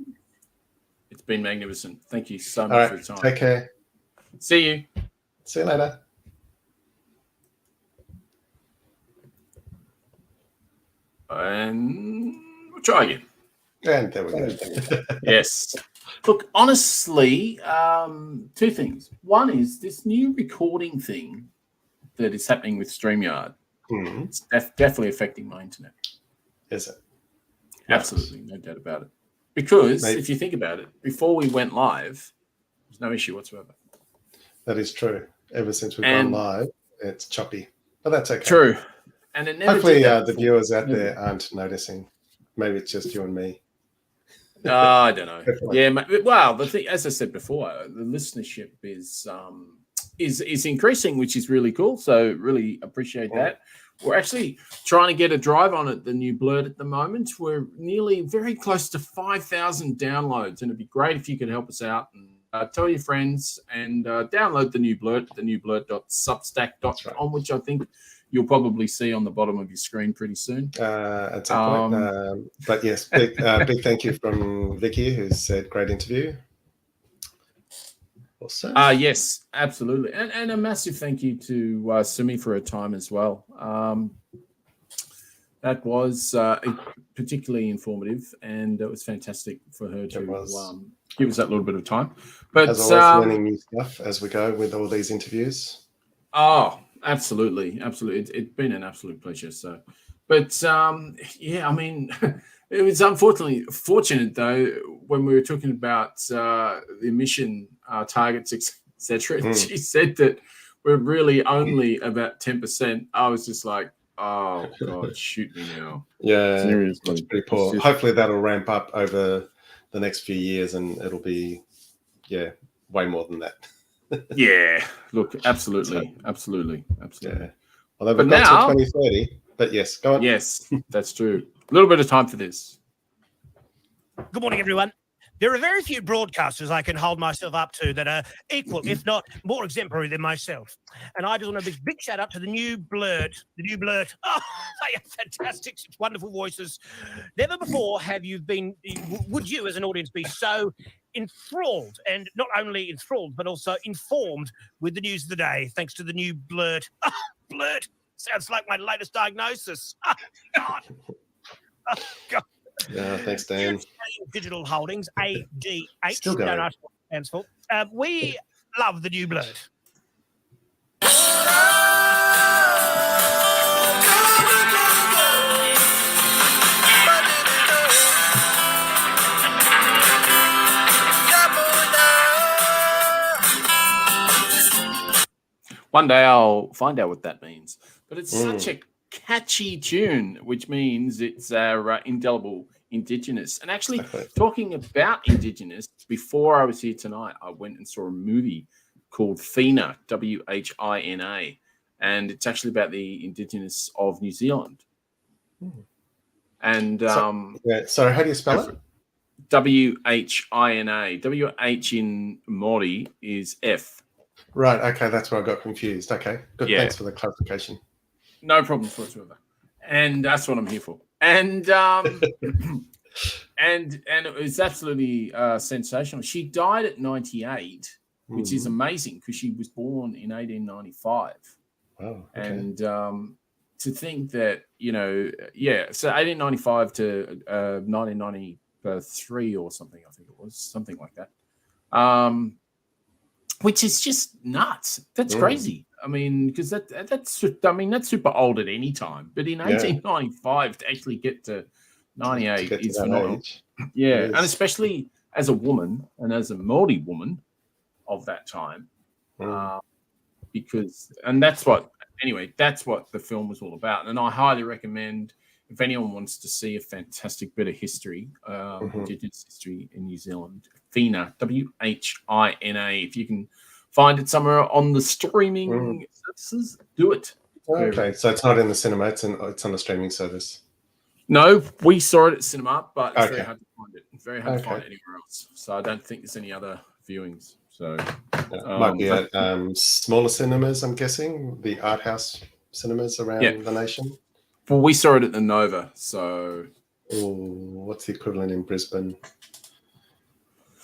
It's been magnificent. Thank you so All much right. for your time. Take care. See you. See you later. And we'll try again. And there we go. Yes. Look, honestly, two things. One is this new recording thing that is happening with StreamYard. It's definitely affecting my internet. Is it? Absolutely, no doubt about it. Because if you think about it, before we went live, there's no issue whatsoever. That is true. Ever since we've gone live, it's choppy. But that's okay. True. And it never hopefully did that the before. viewers out there aren't noticing. Maybe it's just you and me. I don't know. Yeah, well, the thing, as I said before, the listenership is increasing, which is really cool. So really appreciate that. We're actually trying to get a drive on it, the new Blurt at the moment. We're nearly very close to 5,000 downloads, and it'd be great if you could help us out and tell your friends and download the new Blurt, thenewblurt.substack.com, which I think you'll probably see on the bottom of your screen pretty soon. At some point. But yes, big thank you from Vicky, who said great interview. Also. Yes, absolutely. And a massive thank you to Sumi for her time as well. That was particularly informative, and it was fantastic for her to give us that little bit of time. But as always, learning new stuff as we go with all these interviews. Oh, absolutely. It's been an absolute pleasure. So, but yeah, I mean, it was fortunate though when we were talking about the emission targets, etc. She said that we're really only about 10%. I was just like, oh God, shoot me now. Yeah, seriously, it's pretty poor. Hopefully that'll ramp up over the next few years, and it'll be way more than that. Yeah, look, absolutely. Yeah. Although we've got till 2030, but yes, go on. Yes, that's true. A little bit of time for this. Good morning, everyone. There are very few broadcasters I can hold myself up to that are equal, if not more exemplary than myself. And I just want to give a big shout out to the new Blurt. Oh, they are fantastic, such wonderful voices. Never before would you as an audience be so enthralled, and not only enthralled, but also informed with the news of the day, thanks to the new Blurt. Oh, Blurt sounds like my latest diagnosis. Oh, God. Oh, God. Yeah, thanks, Dan. Digital Holdings, ADH. Still going. Don't ask what it stands for. We love the new Blurt. One day I'll find out what that means. But it's such a catchy tune, which means it's our indelible Indigenous. And actually, talking about Indigenous, before I was here tonight, I went and saw a movie called Whina, Whina, and it's actually about the Indigenous of New Zealand. And sorry, how do you spell it? Whina. WH in Māori is F. Right. Okay, that's where I got confused. Okay, good. Yeah. Thanks for the clarification. No problem whatsoever. And that's what I'm here for. And and it was absolutely sensational. She died at 98, which is amazing because she was born in 1895. Oh, okay. And to think that, so 1895 to 1993 or something, I think it was, something like that. Which is just nuts. That's crazy. I mean, because that's super old at any time. But in 1895 to actually get to 98 is phenomenal. Yeah, and especially as a woman and as a Maori woman of that time, that's what the film was all about. And I highly recommend, if anyone wants to see a fantastic bit of history, Indigenous history in New Zealand, Whina, Whina. If you can find it somewhere on the streaming services, do it. Okay, so it's not in the cinema; it's on a streaming service. No, we saw it at cinema, but it's very hard to find it. It's very hard to find it anywhere else. So I don't think there's any other viewings. So might be at smaller cinemas, I'm guessing, the art house cinemas around the nation. Well, we saw it at the Nova. So what's the equivalent in Brisbane?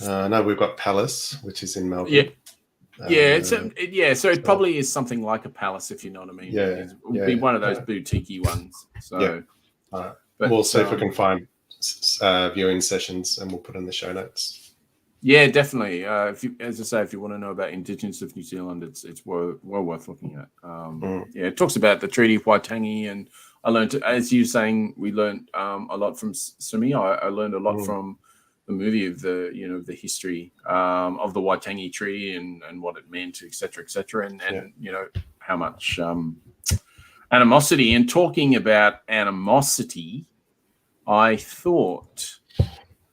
No, we've got Palace, which is in Melbourne. So it probably is something like a Palace, if you know what I mean. It would be one of those boutique-y ones. So, but, we'll see if we can find viewing sessions, and we'll put in the show notes. Yeah, definitely. If you want to know about Indigenous of New Zealand, it's well worth looking at. It talks about the Treaty of Waitangi, and I learned, as you were saying, we learned a lot from Sumi. I learned a lot from the movie of the history of the Waitangi Treaty and what it meant, et cetera, and how much animosity. And talking about animosity, I thought,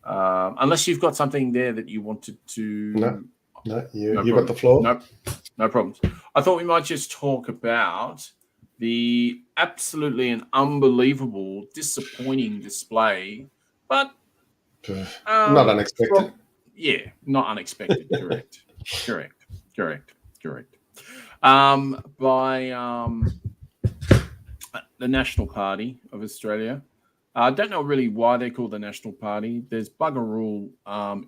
unless you've got something there that you wanted to... No, you got the floor. Nope, no problems. I thought we might just talk about the absolutely and unbelievable, disappointing display, but not unexpected. Not unexpected. Correct. By the National Party of Australia. I don't know really why they're called the National Party. There's bugger all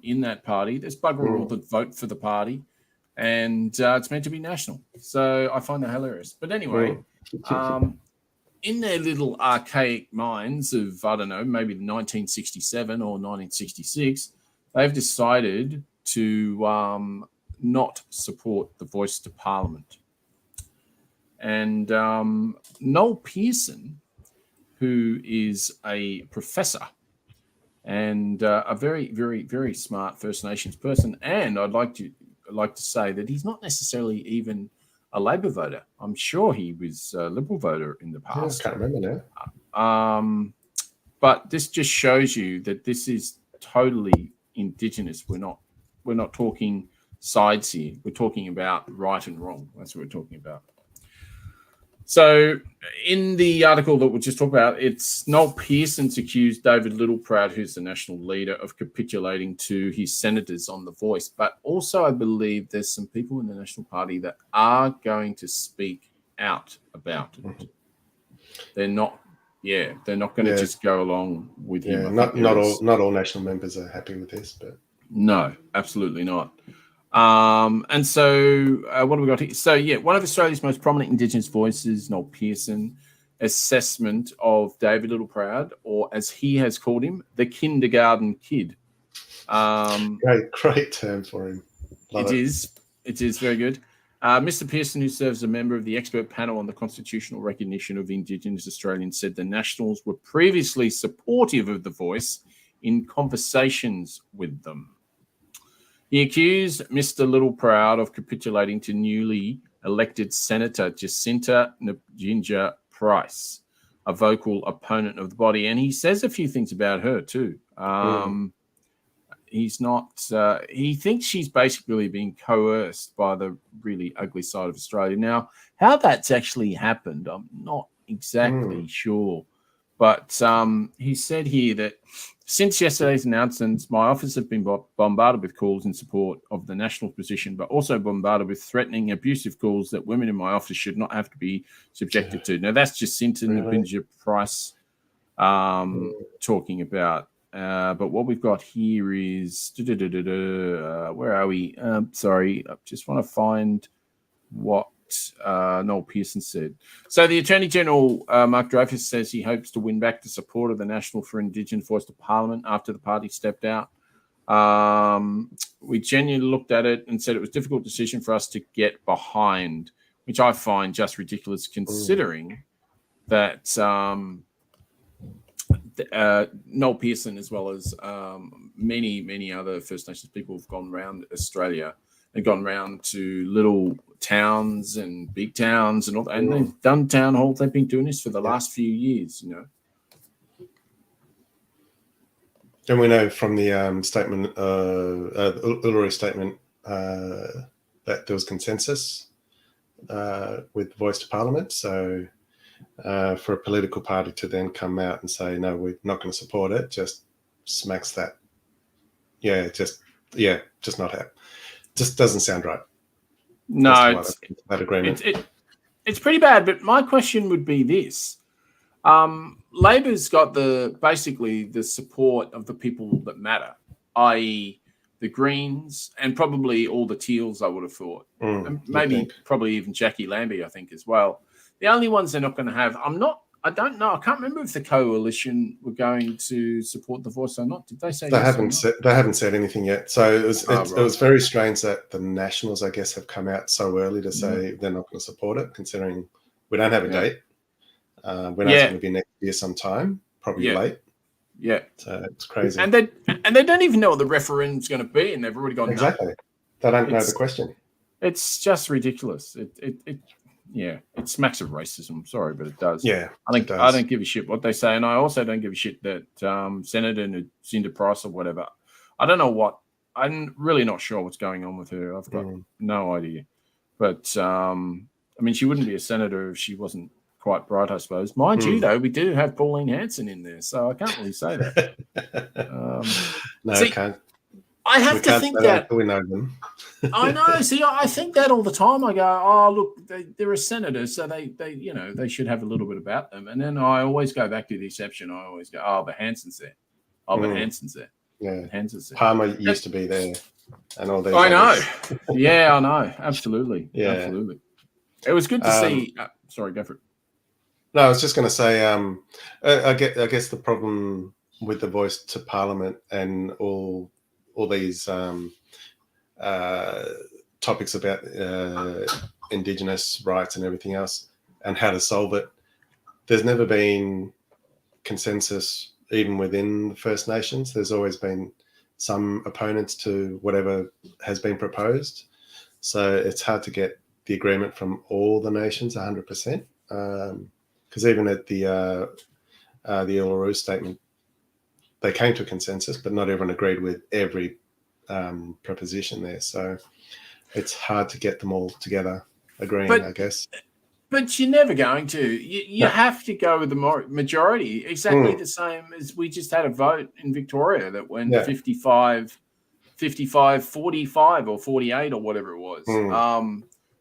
in that party. There's bugger all that vote for the party, and it's meant to be national. So I find that hilarious. But anyway, in their little archaic minds of, I don't know, maybe 1967 or 1966, they've decided to not support the voice to Parliament. And Noel Pearson, who is a professor and a very, very, very smart First Nations person, and I'd like to say that he's not necessarily even a Labor voter. I'm sure he was a Liberal voter in the past. I can't remember now. But this just shows you that this is totally Indigenous. We're not talking sides here. We're talking about right and wrong. That's what we're talking about. So in the article that we'll just talk about, it's Noel Pearson's accused David Littleproud, who's the national leader, of capitulating to his senators on The Voice. But also I believe there's some people in the National Party that are going to speak out about it. They're not going to just go along with him. Not all national members are happy with this, but no, absolutely not. And so what have we got here? So, one of Australia's most prominent Indigenous voices, Noel Pearson, assessment of David Littleproud, or as he has called him, the kindergarten kid. Great term for him. It is very good. Mr. Pearson, who serves as a member of the expert panel on the constitutional recognition of Indigenous Australians, said the Nationals were previously supportive of The Voice in conversations with them. He accused Mr. Littleproud of capitulating to newly elected Senator Jacinta Njinja Price, a vocal opponent of the body. And he says a few things about her too. He's not, he thinks she's basically being coerced by the really ugly side of Australia. Now, how that's actually happened, I'm not exactly sure. But he said here that since yesterday's announcements, my office have been bombarded with calls in support of the national position, but also bombarded with threatening, abusive calls that women in my office should not have to be subjected to. Now, that's Jacinta Njinja Price talking about. But what we've got here is... where are we? Sorry, I just want to find what Noel Pearson said. So the Attorney General, Mark Dreyfus, says he hopes to win back the support of the National for Indigenous Voice to Parliament after the party stepped out. We genuinely looked at it and said it was a difficult decision for us to get behind, which I find just ridiculous considering that Noel Pearson, as well as many other First Nations people, have gone around Australia and gone round to little towns and big towns and all, and they've done town halls. They've been doing this for the last few years, you know. And we know from the statement, Uluru statement, that there was consensus with Voice to Parliament. So for a political party to then come out and say, no, we're not going to support it, just smacks that. Just not happen. Just doesn't sound right. No, that agreement. It's pretty bad. But my question would be this: Labor's got basically the support of the people that matter, i.e., the Greens and probably all the Teals. I would have thought, and maybe probably even Jackie Lambie, I think, as well. The only ones they're not going to have, I don't know. I can't remember if the coalition were going to support the Voice or not. Did they say? They haven't said anything yet. So it was very strange that the Nationals, I guess, have come out so early to say they're not going to support it, considering we don't have a date. We know it's going to be next year sometime, probably late. Yeah. So it's crazy. And they don't even know what the referendum's going to be, and they've already gone exactly. They don't know the question. It's just ridiculous. It smacks of racism. Sorry, but it does. Yeah, I don't give a shit what they say, and I also don't give a shit that Senator Jacinda Price or whatever. I don't know what. I'm really not sure what's going on with her. I've got no idea. But I mean, she wouldn't be a senator if she wasn't quite bright, I suppose. Mind you, though, we do have Pauline Hanson in there, so I can't really say that. Can't. I have to think that we know them. I know. See, I think that all the time. I go, oh, look, they're a senator, so they should have a little bit about them. And then I always go back to the exception. I always go, oh, but Hanson's there. Oh, but Hanson's there. Yeah, Hanson's there. Palmer used to be there, and all these. I know. Yeah, I know. Absolutely. Yeah, absolutely. It was good to see. Sorry, go for it. No, I was just going to say. I guess the problem with the Voice to Parliament and all these topics about Indigenous rights and everything else and how to solve it, there's never been consensus even within the First Nations. There's always been some opponents to whatever has been proposed. So it's hard to get the agreement from all the nations 100%. Because even at the Uluru statement, they came to a consensus, but not everyone agreed with every proposition there. So it's hard to get them all together agreeing, I guess. But you're never going to. You have to go with the majority. Exactly the same as we just had a vote in Victoria that went 55, 45, or 48 or whatever it was.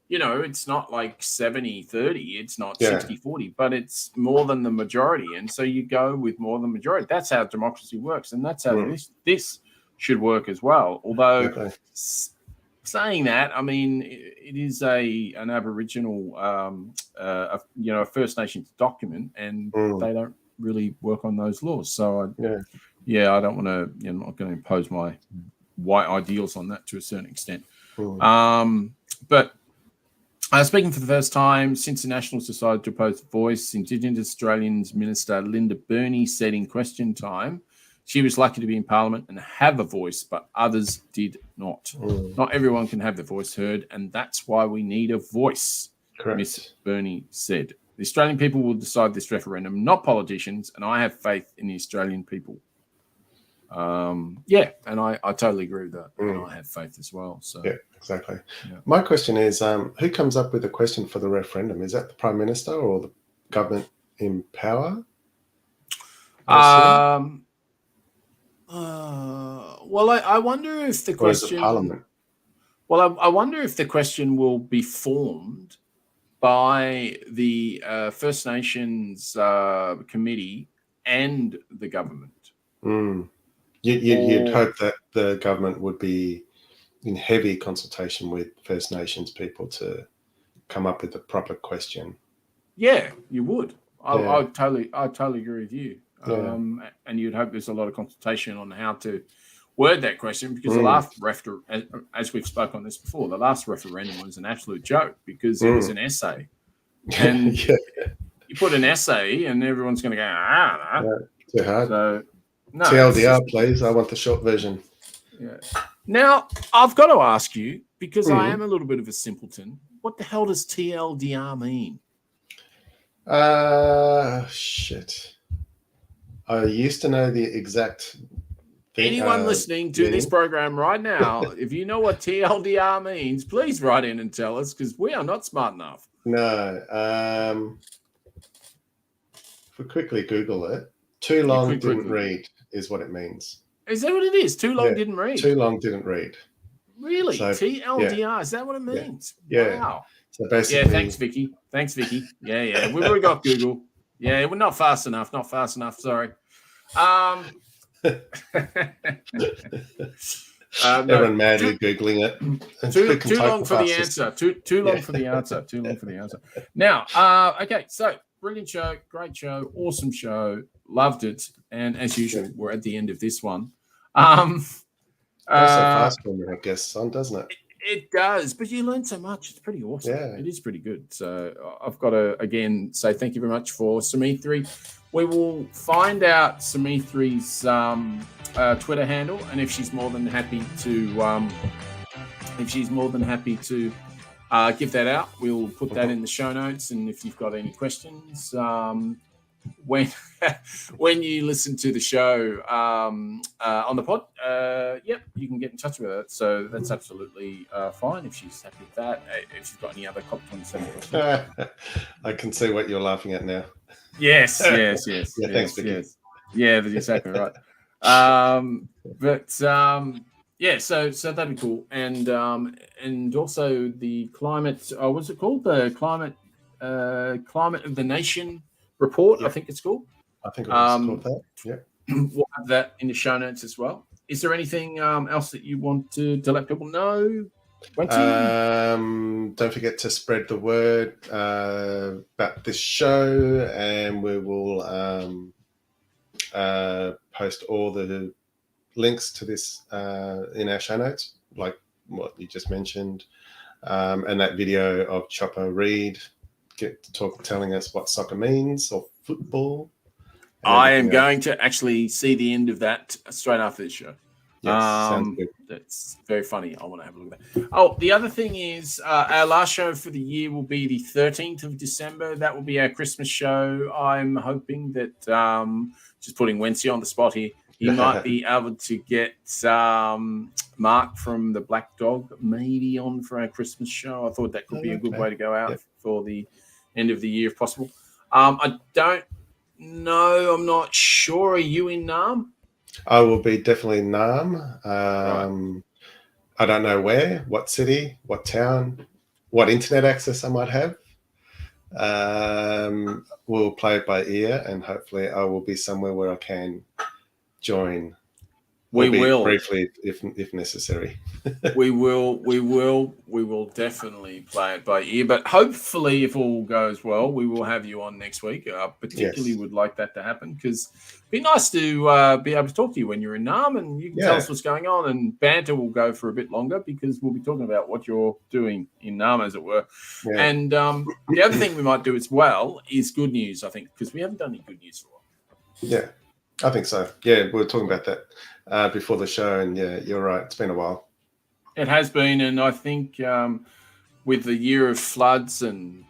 It's not like 70-30. It's not 60-40, but it's more than the majority. And so you go with more than the majority. That's how democracy works. And that's how this should work as well. Although saying that, I mean, it is an Aboriginal, a First Nations document, and they don't really work on those laws. So, I don't want to, I'm not going to impose my white ideals on that to a certain extent. But speaking for the first time since the Nationals decided to oppose the Voice, Indigenous Australians Minister Linda Burney said in question time she was lucky to be in Parliament and have a voice, but others did not. Not everyone can have their voice heard, and that's why we need a voice, Miss Burney said. The Australian people will decide this referendum, not politicians, and I have faith in the Australian people. And I totally agree with that. And I have faith as well. So yeah, exactly. Yeah. My question is, who comes up with a question for the referendum? Is that the Prime Minister or the government in power? Well, I wonder if the question. Or is it Parliament? Well, I wonder if the question will be formed by the First Nations committee and the government. You'd hope that the government would be in heavy consultation with First Nations people to come up with a proper question. Yeah, you would. Yeah. I totally agree with you. Yeah. And you'd hope there's a lot of consultation on how to word that question, because the last as we've spoken on this before, the last referendum was an absolute joke because it was an essay. And you put an essay and everyone's going to go, too hard. So, no, TLDR, please. I want the short version. Yeah. Now, I've got to ask you, because I am a little bit of a simpleton, what the hell does TLDR mean? Shit. I used to know the exact thing. Anyone listening to this program right now, if you know what TLDR means, please write in and tell us, because we are not smart enough. No. If we quickly Google it, too long didn't read is what it means. Is that what it is? Too long didn't read? Too long didn't read. Really? So, TLDR, is that what it means? Yeah. Wow. So basically, thanks, Vicky. Yeah. We've already got Google. Yeah, we're not fast enough. Sorry. Everyone madly Googling it. Too long for the answer. Too long for the answer. Too long for the answer. Now, okay, so brilliant show, great show, awesome show, loved it. And as usual, we're at the end of this one. Also fast when we have guests on, doesn't it? It does, but you learn so much. It's pretty awesome. Yeah. It is pretty good. So I've got to, again, say thank you very much for Sumithri. We will find out Sumithri's Twitter handle, and if she's more than happy to give that out, we'll put that in the show notes. And if you've got any questions, when you listen to the show on the pod, you can get in touch with her. So that's absolutely fine if she's happy with that. If she's got any other COP27 questions. I can see what you're laughing at now. Yes. Yeah, thanks, Vicky. Yes. Yeah, that's exactly right. So that'd be cool. And also the climate, what's it called? The climate of the nation report, I think it's called. I think it was called that. Yeah. We'll have that in the show notes as well. Is there anything else that you want to let people know? Don't forget to spread the word about this show, and we will post all the links to this in our show notes, like what you just mentioned, and that video of Chopper Reed telling us what soccer means or football. I am going to actually see the end of that straight after this show. Yes, sounds good. That's very funny. I want to have a look at that. Oh, the other thing is our last show for the year will be the 13th of December. That will be our Christmas show. I'm hoping that, just putting Wencee on the spot here, he might be able to get Mark from the Black Dog maybe on for our Christmas show. I thought that could be a good way to go out for the end of the year if possible. I don't know. I'm not sure. Are you in Nam? I will be definitely in Nam. Right. I don't know where, what city, what town, what internet access I might have. We'll play it by ear, and hopefully I will be somewhere where I can join. We will briefly, if necessary. we will definitely play it by ear. But hopefully, if all goes well, we will have you on next week. Particularly would like that to happen, because it'd be nice to be able to talk to you when you're in Nam, and you can tell us what's going on. And banter will go for a bit longer because we'll be talking about what you're doing in Nam, as it were. Yeah. And the other thing we might do as well is good news, I think, because we haven't done any good news for a while. Yeah, I think so. Yeah, we were talking about that before the show, and yeah, you're right. It's been a while. It has been, and I think with the year of floods and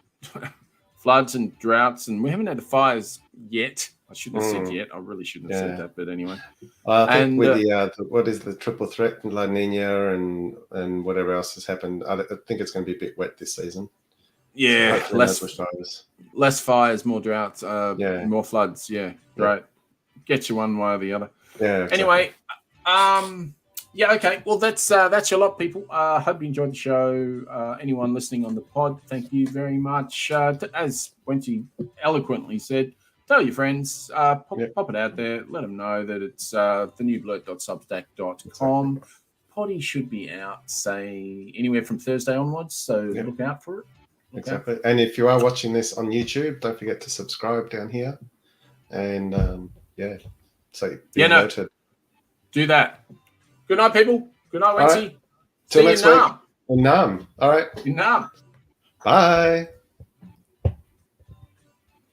droughts, and we haven't had the fires yet. I shouldn't have said yet. I really shouldn't have said that, but anyway. I think with what is the triple threat, La Nina and whatever else has happened, I think it's going to be a bit wet this season. Yeah, so less fires, more droughts, more floods. Yeah, right. Get you one way or the other. Yeah. Exactly. Anyway, okay. Well, that's your lot, people. Hope you enjoyed the show. Anyone listening on the pod, thank you very much. As Wencee eloquently said, tell your friends, pop it out there. Let them know that it's thenewblurt.substack.com. Poddy should be out, say, anywhere from Thursday onwards, so look out for it. Exactly. And if you are watching this on YouTube, don't forget to subscribe down here. And so noted. Do that. Good night, people. Good night, Wencee. Right. Till next week. All right. Nam. Bye.